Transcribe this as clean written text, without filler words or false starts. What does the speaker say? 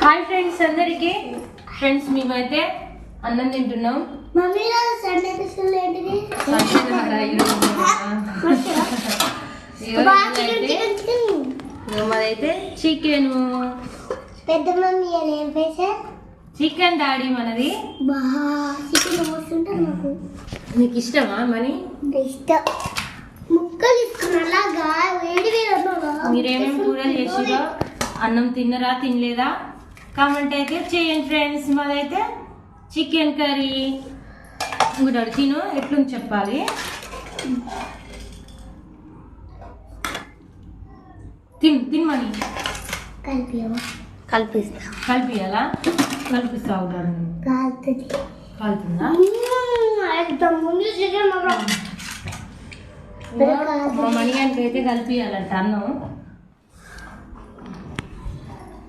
Hi friends అందరికి. Friends మేమైతే అన్నం తింటున్నాం. మమ్మీ సండే స్పెషల్ ఏంటిది? మాదైతే చికెన్. పెద్ద మమ్మీ ఏం స్పెషల్? చికెన్ డాడీ మనది. చికెన్ వస్తుంటారు నాకు. నీకు ఇష్టమా? మనీ ఇష్టం. ముక్కలు ఇస్తున్నలాగా వేడి వేడి. మీరేమేమి కూరలు చేసిరో, అన్నం తిన్నరా తినలేదా కామెంట్ అయితే చేయండి ఫ్రెండ్స్. మాదైతే చికెన్ కర్రీ. ఇంకోటి తిను ఎట్లుంది చెప్పాలి. తినమని కలిపియాలా? కలిపిస్తా ఉంటాను. కాలుతుందా? మా మణిగానికి అయితే కలిపియాలంట అన్నం.